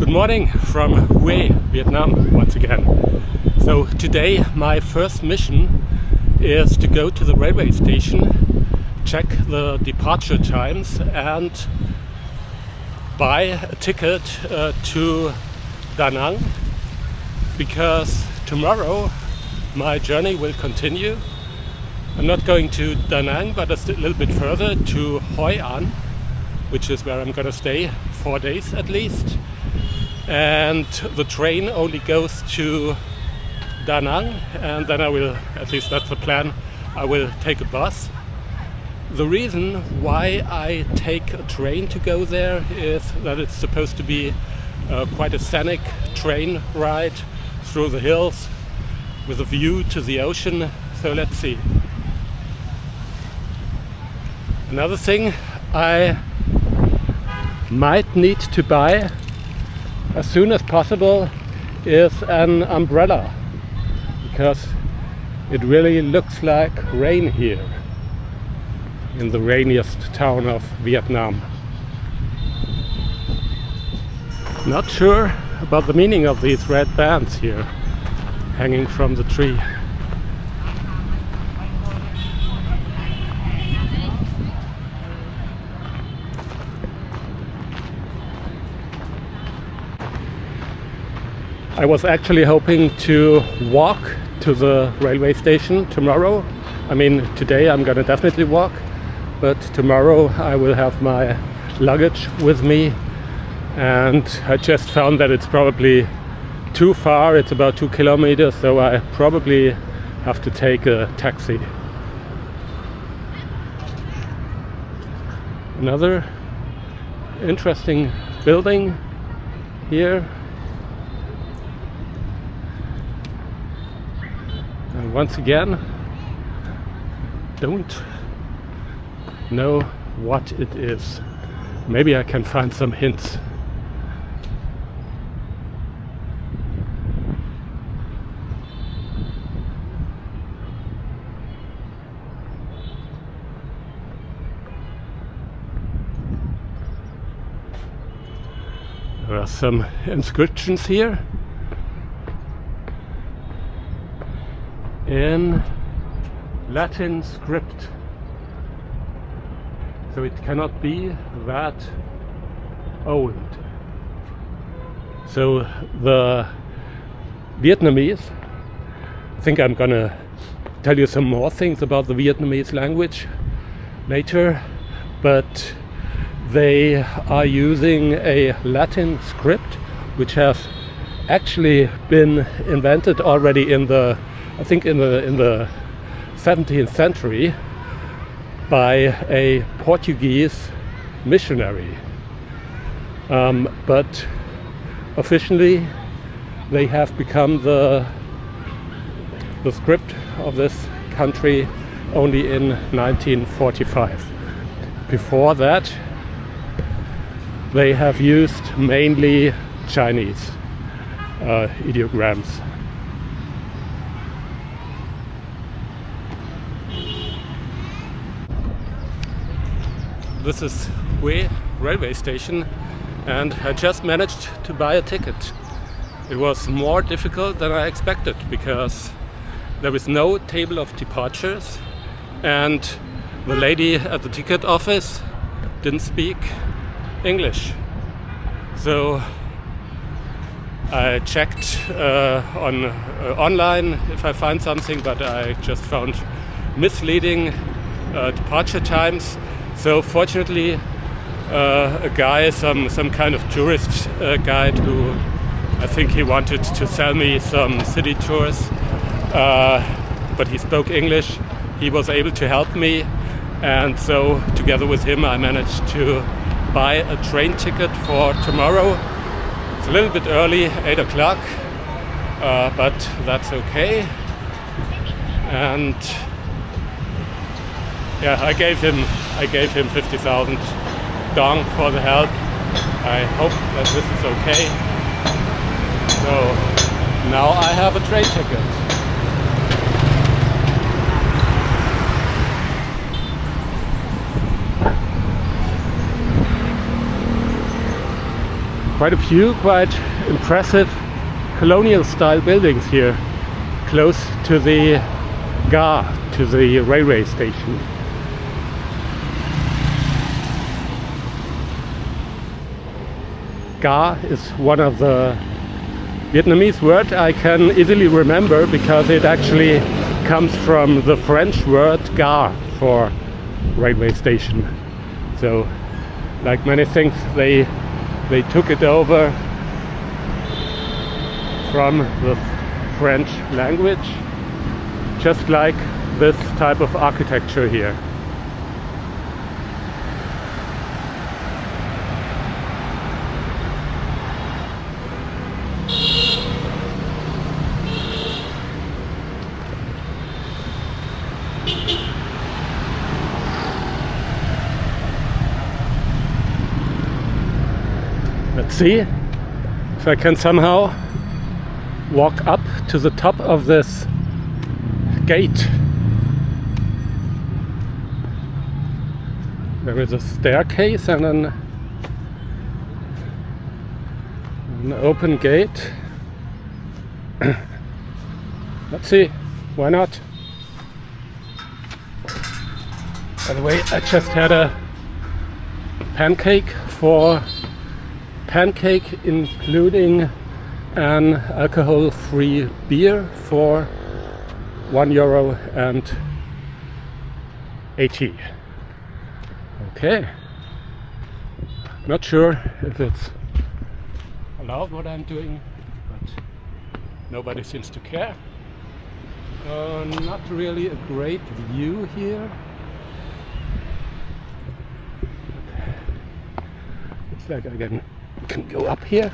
Good morning from Hue, Vietnam, once again. So today my first mission is to go to the railway station, check the departure times and buy a ticket to Da Nang, because tomorrow my journey will continue. I'm not going to Da Nang, but a little bit further to Hoi An, which is where I'm going to stay 4 days at least. And the train only goes to Da Nang, and then I will, at least that's the plan, I will take a bus. The reason why I take a train to go there is that it's supposed to be quite a scenic train ride through the hills with a view to the ocean. So let's see. Another thing I might need to buy as soon as possible is an umbrella, because it really looks like rain here in the rainiest town of Vietnam. Not sure about the meaning of these red bands here hanging from the tree. I was actually hoping to walk to the railway station tomorrow. I mean, today I'm gonna definitely walk, but tomorrow I will have my luggage with me, and I just found that it's probably too far. It's about 2 kilometers, so I probably have to take a taxi. Another interesting building here. And once again, don't know what it is. Maybe I can find some hints. There are some inscriptions here in Latin script, so it cannot be that old. So the Vietnamese, I think I'm gonna tell you some more things about the Vietnamese language later, but they are using a Latin script which has actually been invented already in the 17th century by a Portuguese missionary. But officially they have become the script of this country only in 1945. Before that they have used mainly Chinese ideograms. This is Hue railway station, and I just managed to buy a ticket. It was more difficult than I expected because there is no table of departures, and the lady at the ticket office didn't speak English. So I checked online if I find something, but I just found misleading departure times. So fortunately, a guy, some kind of tourist guide, who I think he wanted to sell me some city tours, but he spoke English. He was able to help me, and so together with him I managed to buy a train ticket for tomorrow. It's a little bit early, 8 o'clock, but that's okay. And yeah, I gave him 50,000 dong for the help. I hope that this is okay. So now I have a train ticket. quite a few quite impressive colonial style buildings here close to the Gare, to the railway station. Gare is one of the Vietnamese words I can easily remember because it actually comes from the French word gare for railway station. So, like many things, they took it over from the French language, just like this type of architecture here. Let's see if I can somehow walk up to the top of this gate. There is a staircase and an open gate. Let's see, why not? By the way, I just had a pancake including an alcohol-free beer for €1.80. Okay. Not sure if it's allowed what I'm doing, but nobody seems to care. Not really a great view here. Looks like I can go up here.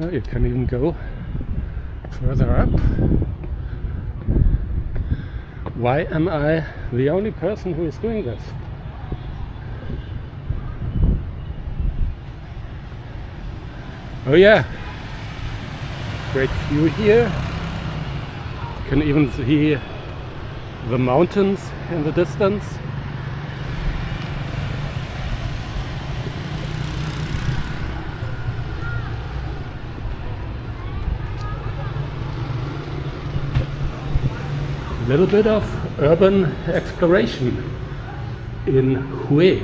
Oh, you can even go further up. Why am I the only person who is doing this? Oh yeah, great view here. You can even see the mountains in the distance. A little bit of urban exploration in Hue.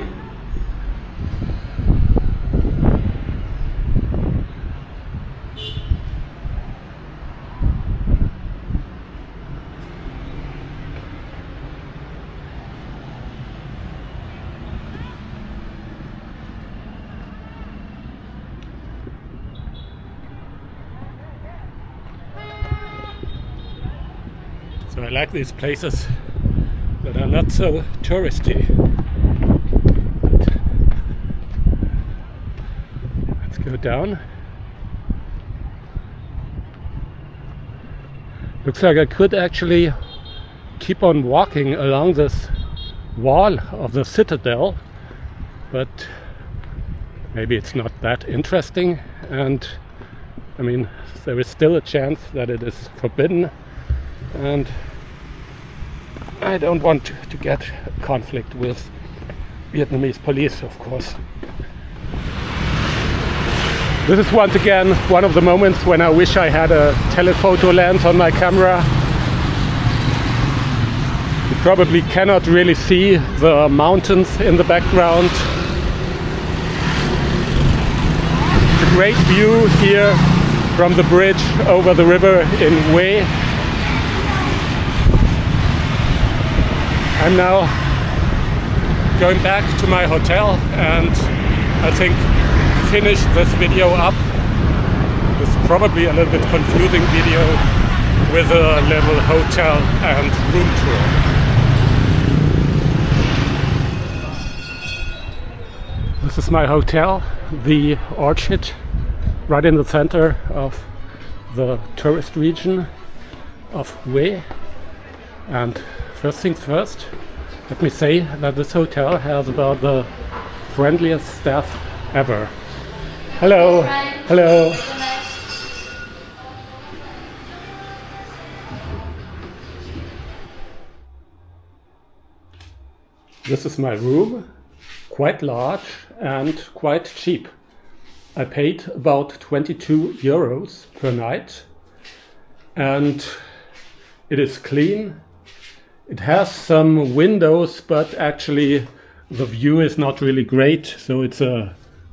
So I like these places that are not so touristy. Let's go down. Looks like I could actually keep on walking along this wall of the citadel, but maybe it's not that interesting, and I mean there is still a chance that it is forbidden, and I don't want to get a conflict with Vietnamese police, of course. This is once again one of the moments when I wish I had a telephoto lens on my camera. You probably cannot really see the mountains in the background. It's a great view here from the bridge over the river in Hue. I'm now going back to my hotel, and I think to finish this video up, it's probably a little bit confusing video with a little hotel and room tour. This is my hotel, the Orchid, right in the center of the tourist region of Hue. And first things first, Let me say that this hotel has about the friendliest staff ever. Hello. Hello. This is my room, quite large and quite cheap. I paid about 22 euros per night, and it is clean. It has some windows, but actually the view is not really great, so it's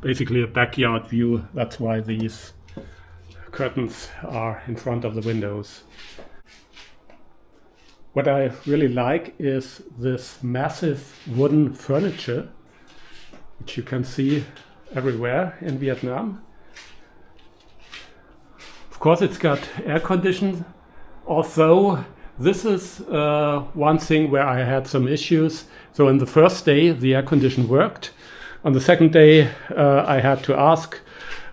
basically a backyard view. That's why these curtains are in front of the windows. What I really like is this massive wooden furniture, which you can see everywhere in Vietnam. Of course, it's got air conditioning, although this is one thing where I had some issues. So on the first day, the air conditioning worked. On the second day, I had to ask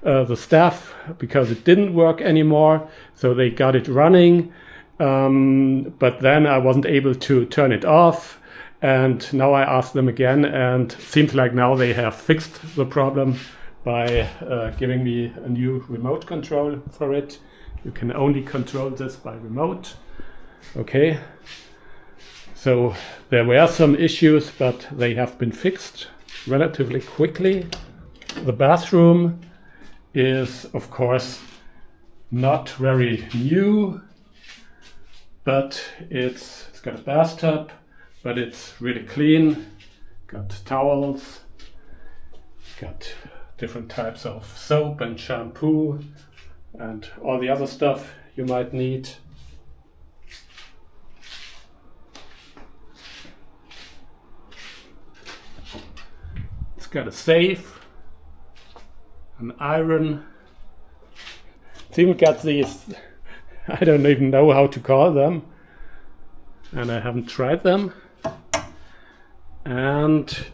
the staff because it didn't work anymore. So they got it running, but then I wasn't able to turn it off. And now I asked them again, and seems like now they have fixed the problem by giving me a new remote control for it. You can only control this by remote. Okay, so there were some issues, but they have been fixed relatively quickly. The bathroom is, of course, not very new, but it's got a bathtub, but it's really clean. Got towels, got different types of soap and shampoo and all the other stuff you might need. It's got a safe, an iron. It's even got these, I don't even know how to call them, and I haven't tried them. And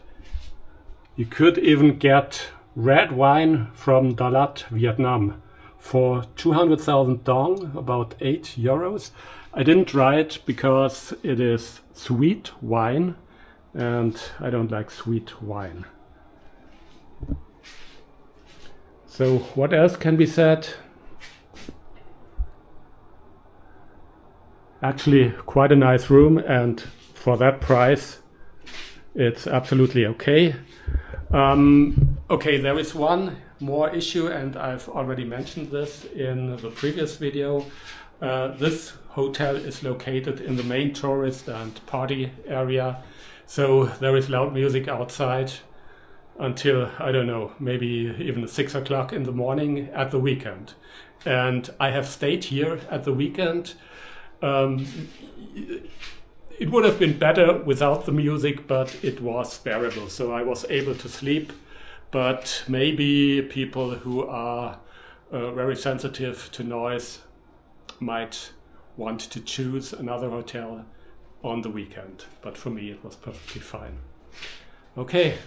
you could even get red wine from Dalat, Vietnam for 200,000 dong, about 8 euros. I didn't try it because it is sweet wine and I don't like sweet wine. So what else can be said? Actually quite a nice room, and for that price it's absolutely okay. Okay, there is one more issue, and I've already mentioned this in the previous video. This hotel is located in the main tourist and party area, so there is loud music outside until, I don't know, maybe even 6 o'clock in the morning at the weekend. And I have stayed here at the weekend. It would have been better without the music, but it was bearable, so I was able to sleep. But maybe people who are very sensitive to noise might want to choose another hotel on the weekend. But for me, it was perfectly fine. Okay,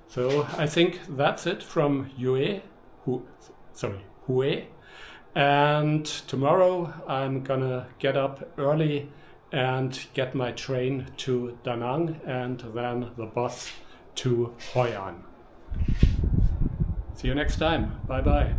so I think that's it from Hue. And tomorrow I'm gonna get up early and get my train to Da Nang and then the bus to Hoi An. See you next time. Bye bye.